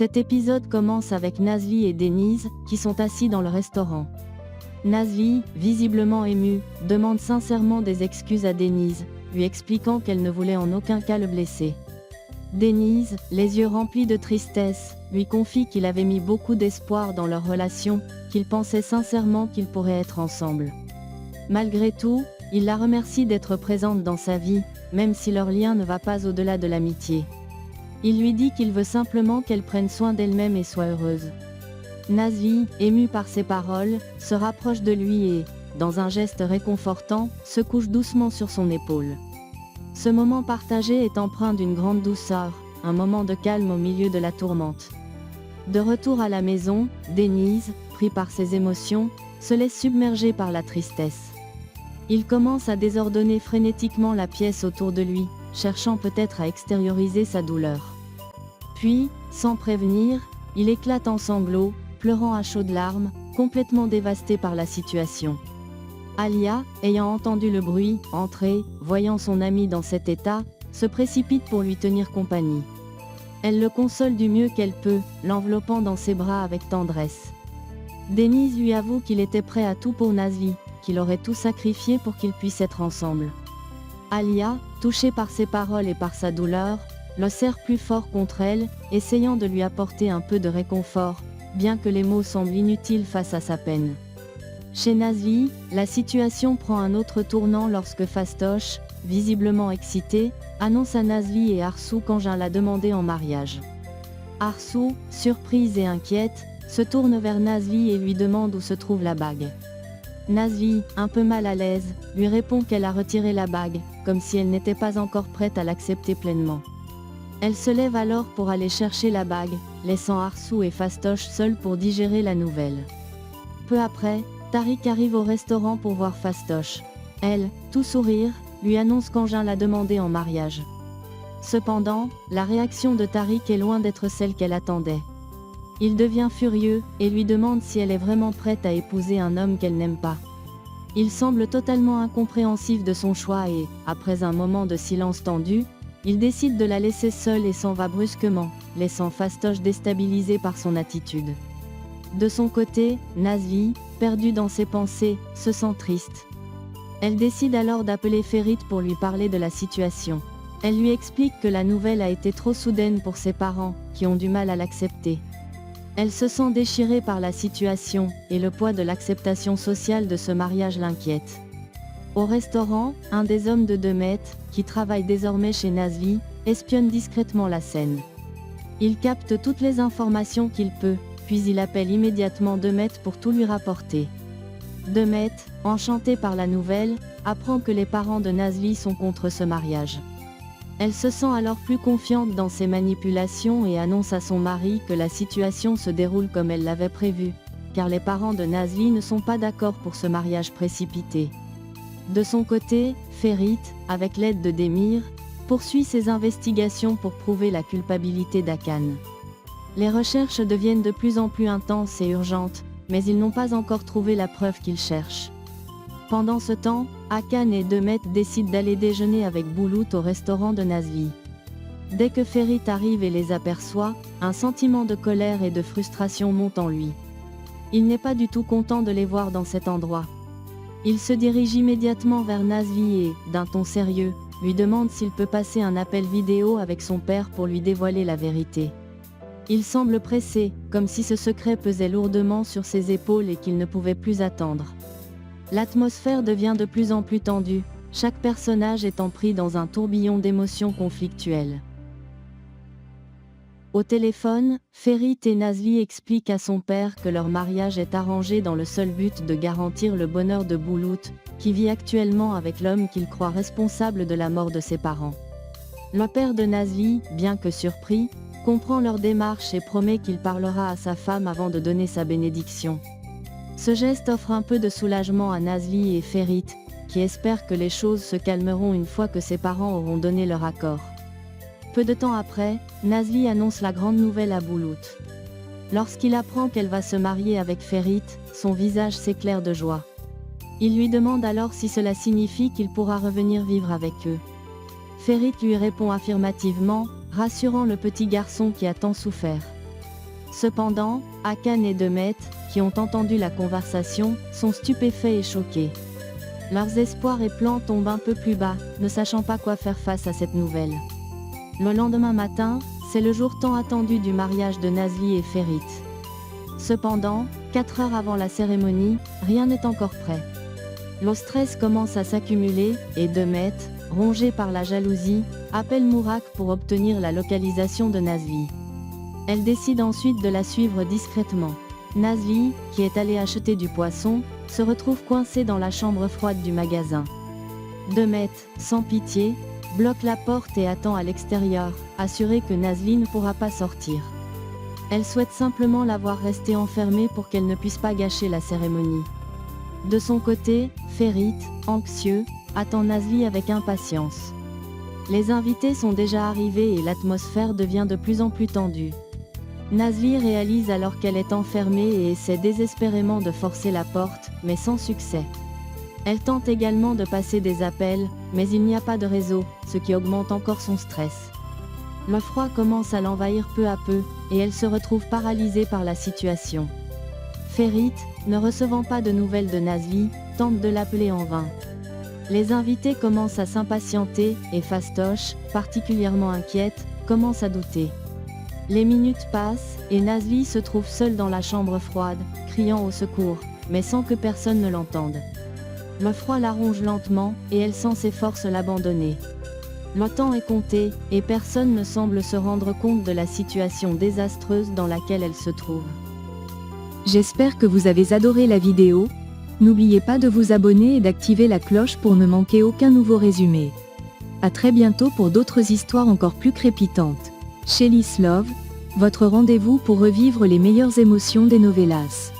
Cet épisode commence avec Nazli et Denise, qui sont assis dans le restaurant. Nazli, visiblement émue, demande sincèrement des excuses à Denise, lui expliquant qu'elle ne voulait en aucun cas le blesser. Denise, les yeux remplis de tristesse, lui confie qu'il avait mis beaucoup d'espoir dans leur relation, qu'il pensait sincèrement qu'ils pourraient être ensemble. Malgré tout, il la remercie d'être présente dans sa vie, même si leur lien ne va pas au-delà de l'amitié. Il lui dit qu'il veut simplement qu'elle prenne soin d'elle-même et soit heureuse. Nazli, émue par ces paroles, se rapproche de lui et, dans un geste réconfortant, se couche doucement sur son épaule. Ce moment partagé est empreint d'une grande douceur, un moment de calme au milieu de la tourmente. De retour à la maison, Denise, pris par ses émotions, se laisse submerger par la tristesse. Il commence à désordonner frénétiquement la pièce autour de lui, cherchant peut-être à extérioriser sa douleur. Puis, sans prévenir, il éclate en sanglots, pleurant à chaudes larmes, complètement dévasté par la situation. Alia, ayant entendu le bruit, entrée, voyant son ami dans cet état, se précipite pour lui tenir compagnie. Elle le console du mieux qu'elle peut, l'enveloppant dans ses bras avec tendresse. Denise lui avoue qu'il était prêt à tout pour Nazli, qu'il aurait tout sacrifié pour qu'ils puissent être ensemble. Alia, touchée par ses paroles et par sa douleur, le serre plus fort contre elle, essayant de lui apporter un peu de réconfort, bien que les mots semblent inutiles face à sa peine. Chez Nazli, la situation prend un autre tournant lorsque Fastoche, visiblement excité, annonce à Nazli et Arsou qu'Angin l'a demandé en mariage. Arsou, surprise et inquiète, se tourne vers Nazli et lui demande où se trouve la bague. Nazli, un peu mal à l'aise, lui répond qu'elle a retiré la bague, comme si elle n'était pas encore prête à l'accepter pleinement. Elle se lève alors pour aller chercher la bague, laissant Arsou et Fastoche seuls pour digérer la nouvelle. Peu après, Tariq arrive au restaurant pour voir Fastoche. Elle, tout sourire, lui annonce qu'Angin l'a demandé en mariage. Cependant, la réaction de Tariq est loin d'être celle qu'elle attendait. Il devient furieux, et lui demande si elle est vraiment prête à épouser un homme qu'elle n'aime pas. Il semble totalement incompréhensif de son choix et, après un moment de silence tendu, il décide de la laisser seule et s'en va brusquement, laissant Fastoche déstabilisée par son attitude. De son côté, Nazli, perdue dans ses pensées, se sent triste. Elle décide alors d'appeler Ferit pour lui parler de la situation. Elle lui explique que la nouvelle a été trop soudaine pour ses parents, qui ont du mal à l'accepter. Elle se sent déchirée par la situation, et le poids de l'acceptation sociale de ce mariage l'inquiète. Au restaurant, un des hommes de Demet, qui travaille désormais chez Nazli, espionne discrètement la scène. Il capte toutes les informations qu'il peut, puis il appelle immédiatement Demet pour tout lui rapporter. Demet, enchantée par la nouvelle, apprend que les parents de Nazli sont contre ce mariage. Elle se sent alors plus confiante dans ses manipulations et annonce à son mari que la situation se déroule comme elle l'avait prévu, car les parents de Nazli ne sont pas d'accord pour ce mariage précipité. De son côté, Ferit, avec l'aide de Demir, poursuit ses investigations pour prouver la culpabilité d'Akan. Les recherches deviennent de plus en plus intenses et urgentes, mais ils n'ont pas encore trouvé la preuve qu'ils cherchent. Pendant ce temps, Akan et Demet décident d'aller déjeuner avec Boulout au restaurant de Nazli. Dès que Ferit arrive et les aperçoit, un sentiment de colère et de frustration monte en lui. Il n'est pas du tout content de les voir dans cet endroit. Il se dirige immédiatement vers Nazli et, d'un ton sérieux, lui demande s'il peut passer un appel vidéo avec son père pour lui dévoiler la vérité. Il semble pressé, comme si ce secret pesait lourdement sur ses épaules et qu'il ne pouvait plus attendre. L'atmosphère devient de plus en plus tendue, chaque personnage étant pris dans un tourbillon d'émotions conflictuelles. Au téléphone, Ferit et Nazli expliquent à son père que leur mariage est arrangé dans le seul but de garantir le bonheur de Boulout, qui vit actuellement avec l'homme qu'il croit responsable de la mort de ses parents. Le père de Nazli, bien que surpris, comprend leur démarche et promet qu'il parlera à sa femme avant de donner sa bénédiction. Ce geste offre un peu de soulagement à Nazli et Ferit, qui espèrent que les choses se calmeront une fois que ses parents auront donné leur accord. Peu de temps après, Nazli annonce la grande nouvelle à Boulout. Lorsqu'il apprend qu'elle va se marier avec Ferit, son visage s'éclaire de joie. Il lui demande alors si cela signifie qu'il pourra revenir vivre avec eux. Ferit lui répond affirmativement, rassurant le petit garçon qui a tant souffert. Cependant, Akan et Demet, qui ont entendu la conversation, sont stupéfaits et choqués. Leurs espoirs et plans tombent un peu plus bas, ne sachant pas quoi faire face à cette nouvelle. Le lendemain matin, c'est le jour tant attendu du mariage de Nazli et Ferit. Cependant, 4 heures avant la cérémonie, rien n'est encore prêt. Le stress commence à s'accumuler, et Demet, rongée par la jalousie, appelle Mourak pour obtenir la localisation de Nazli. Elle décide ensuite de la suivre discrètement. Nazli, qui est allée acheter du poisson, se retrouve coincée dans la chambre froide du magasin. Demet, sans pitié, bloque la porte et attend à l'extérieur, assurée que Nazli ne pourra pas sortir. Elle souhaite simplement la voir rester enfermée pour qu'elle ne puisse pas gâcher la cérémonie. De son côté, Ferit, anxieux, attend Nazli avec impatience. Les invités sont déjà arrivés et l'atmosphère devient de plus en plus tendue. Nazli réalise alors qu'elle est enfermée et essaie désespérément de forcer la porte, mais sans succès. Elle tente également de passer des appels, mais il n'y a pas de réseau, ce qui augmente encore son stress. Le froid commence à l'envahir peu à peu, et elle se retrouve paralysée par la situation. Ferit, ne recevant pas de nouvelles de Nazli, tente de l'appeler en vain. Les invités commencent à s'impatienter, et Fastoche, particulièrement inquiète, commence à douter. Les minutes passent, et Nazli se trouve seule dans la chambre froide, criant au secours, mais sans que personne ne l'entende. Le froid la ronge lentement, et elle sent ses forces l'abandonner. Le temps est compté, et personne ne semble se rendre compte de la situation désastreuse dans laquelle elle se trouve. J'espère que vous avez adoré la vidéo. N'oubliez pas de vous abonner et d'activer la cloche pour ne manquer aucun nouveau résumé. À très bientôt pour d'autres histoires encore plus crépitantes. Chez Love, votre rendez-vous pour revivre les meilleures émotions des novellas.